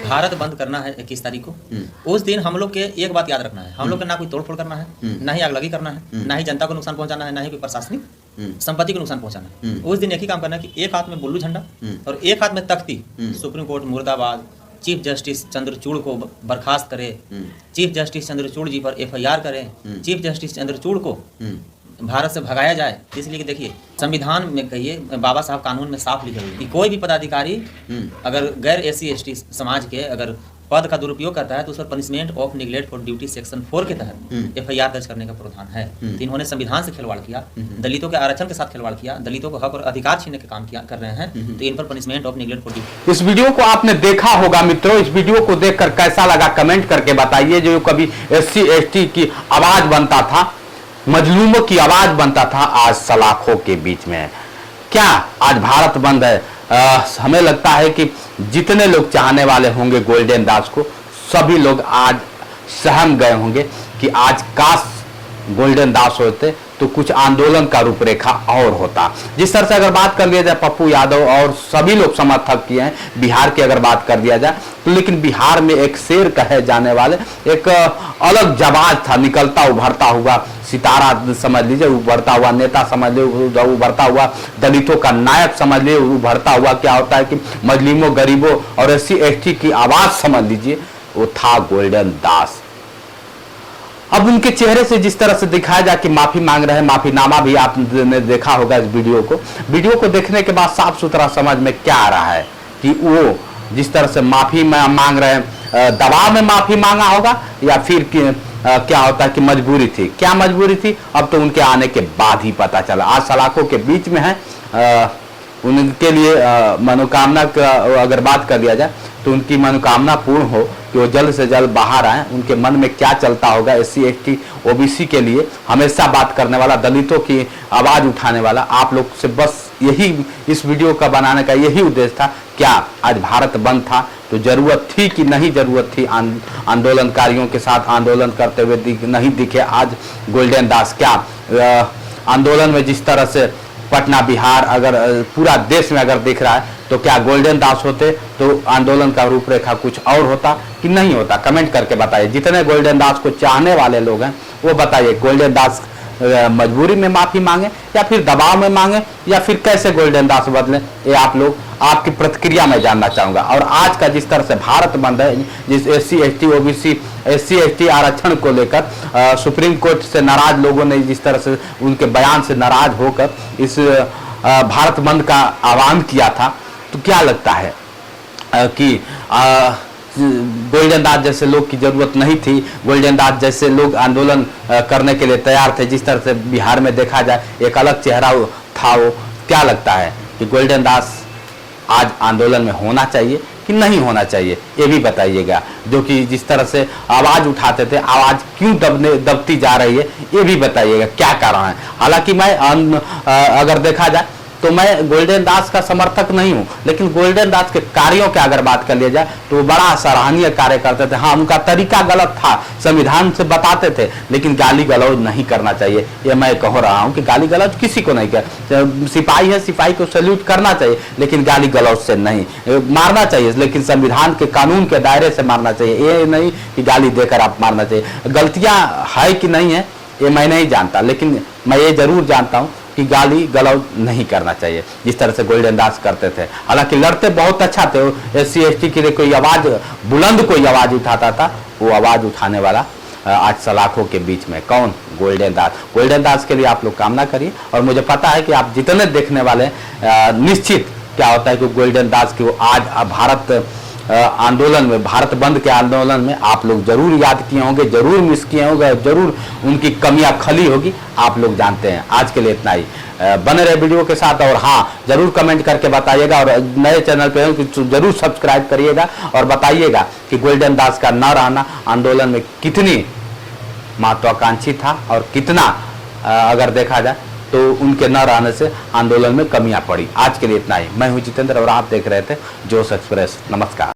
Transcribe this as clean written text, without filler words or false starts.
भारत बंद करना है 21 तारीख को, उस दिन हम लोग के एक बात याद रखना है, हम लोग को ना कोई तोड़फोड़ करना है, ना ही आगलगी करना है, ना ही जनता को नुकसान पहुंचाना है, ना ही कोई प्रशासनिक संपत्ति को नुकसान पहुंचाना है। उस दिन एक ही काम करना है कि एक हाथ में बुल्लू झंडा और एक हाथ में तख्ती, सुप्रीम कोर्ट मुर्दाबाद, चीफ जस्टिस चंद्रचूड़ को बर्खास्त करे, चीफ जस्टिस चंद्रचूड़ जी पर FIR करें, चीफ जस्टिस चंद्रचूड़ को भारत से भगाया जाए। इसलिए कि देखिए संविधान में कहिए, बाबा साहब कानून में साफ लिखे हुए कि कोई भी पदाधिकारी अगर गैर SC ST समाज के अगर पद का दुरुपयोग करता है तो उस पर punishment of neglect for duty section 4 के तहत FIR दर्ज करने का प्रावधान है। तो इन्होंने संविधान से खिलवाड़ किया, दलितों के आरक्षण के साथ खिलवाड़ किया, दलितों को हक और अधिकार छीनने का काम किया कर रहे हैं, तो इन पर punishment of neglect for duty. इस वीडियो को आपने देखा होगा मित्रों, इस वीडियो को देखकर कैसा लगा कमेंट करके बताइए। जो कभी SC ST की आवाज बनता था, मजलूमों की आवाज बनता था, आज सलाखों के बीच में है। क्या आज भारत बंद है? हमें लगता है कि जितने लोग चाहने वाले होंगे गोल्डन दास को, सभी लोग आज सहम गए होंगे कि आज काश गोल्डन दास होते तो कुछ आंदोलन का रूपरेखा और होता। जिस तरह से अगर बात कर लिया जाए पप्पू यादव और सभी लोग समर्थक किए हैं, बिहार की अगर बात कर दिया जाए तो, लेकिन बिहार में एक शेर कहे जाने वाले एक अलग जवाब था, निकलता उभरता हुआ सितारा समझ लीजिए, उभरता हुआ नेता समझ लीजिए, उभरता हुआ दलितों का नायक समझ लीजिए, उभरता हुआ क्या होता है कि मजलूमों, गरीबों और SC ST की आवाज समझ लीजिए, वो था गोल्डन दास। अब उनके चेहरे से जिस तरह से दिखाया जाए कि माफी मांग रहे हैं, माफीनामा भी आपने देखा होगा इस वीडियो को देखने के बाद साफ सुथरा समझ में क्या आ रहा है कि वो जिस तरह से माफी मांग रहे हैं, दबाव में माफी मांगा होगा या फिर क्या होता है कि मजबूरी थी। क्या मजबूरी थी अब तो उनके आने के बाद ही पता चला। आज सलाखों के बीच में है, उनके लिए मनोकामना अगर बात कर लिया जाए तो उनकी मनोकामना पूर्ण हो कि वो जल्द से जल्द बाहर आए। उनके मन में क्या चलता होगा, SC ST OBC के लिए हमेशा बात करने वाला, दलितों की आवाज उठाने वाला, आप लोग से बस यही इस वीडियो का बनाने का यही उद्देश्य था। क्या आज भारत बंद था तो जरूरत थी कि नहीं जरूरत थी? आंदोलनकारियों के साथ आंदोलन करते हुए नहीं दिखे आज गोल्डन दास? क्या आंदोलन में जिस तरह से पटना, बिहार, अगर पूरा देश में अगर दिख रहा है तो क्या गोल्डन दास होते तो आंदोलन का रूपरेखा कुछ और होता कि नहीं होता? कमेंट करके बताइए। जितने गोल्डन दास को चाहने वाले लोग हैं वो बताइए, गोल्डन दास मजबूरी में माफी मांगे या फिर दबाव में मांगे या फिर कैसे गोल्डन दास बदले? ये आप लोग आपकी प्रतिक्रिया में जानना चाहूंगा। और आज का जिस तरह से भारत बंद है, जिस SC ST OBC SC ST आरक्षण को लेकर सुप्रीम कोर्ट से नाराज लोगों ने जिस तरह से उनके बयान से नाराज होकर इस भारत बंद का आह्वान किया था, तो क्या लगता है कि गोल्डन दास जैसे लोग की जरूरत नहीं थी? गोल्डन दास जैसे लोग आंदोलन करने के लिए तैयार थे। जिस तरह से बिहार में देखा जाए एक अलग चेहरा था वो। क्या लगता है कि गोल्डन दास आज आंदोलन में होना चाहिए कि नहीं होना चाहिए? ये भी बताइएगा। जो कि जिस तरह से आवाज उठाते थे, आवाज क्यों दबती जा रही है, ये भी बताइएगा क्या कारण है। हालांकि मैं अगर देखा जाए तो मैं गोल्डन दास का समर्थक नहीं हूं, लेकिन गोल्डन दास के कार्यों की अगर बात कर लिया जाए तो वो बड़ा सराहनीय कार्य करते थे। हाँ, उनका तरीका गलत था, संविधान से बताते थे, लेकिन गाली गलौज नहीं करना चाहिए। ये मैं कह रहा हूं कि गाली गलौज किसी को नहीं कर, सिपाही है, सिपाही को सैल्यूट करना चाहिए, लेकिन गाली गलौज से नहीं। मारना चाहिए लेकिन संविधान के कानून के दायरे से मारना चाहिए, ये नहीं कि गाली देकर आप मारना चाहिए। गलतियां है कि नहीं है ये मैं नहीं जानता, लेकिन मैं ये जरूर जानता हूं कि गाली गलौज नहीं करना चाहिए जिस तरह से गोल्डन दास करते थे। हालांकि लड़ते बहुत अच्छा थे, SC ST के लिए कोई आवाज बुलंद कोई आवाज उठाता था, वो आवाज उठाने वाला आज सलाखों के बीच में कौन? गोल्डन दास। गोल्डन दास के लिए आप लोग कामना करिए और मुझे पता है कि आप जितने देखने वाले निश्चित क्या होता है कि गोल्डन दास की वो आज भारत आंदोलन में, भारत बंद के आंदोलन में आप लोग जरूर याद किए होंगे, जरूर मिस किए होंगे, जरूर उनकी कमियां खली होगी, आप लोग जानते हैं। आज के लिए इतना ही। बने रहे वीडियो के साथ और हाँ जरूर कमेंट करके बताइएगा और नए चैनल पे हो जरूर सब्सक्राइब करिएगा और बताइएगा कि गोल्डन दास का न रहना आंदोलन में कितनी महत्वाकांक्षी था और कितना अगर देखा जाए तो उनके न रहने से आंदोलन में कमियां पड़ी। आज के लिए इतना ही। मैं हूं जितेंद्र और आप देख रहे थे जोश एक्सप्रेस। नमस्कार।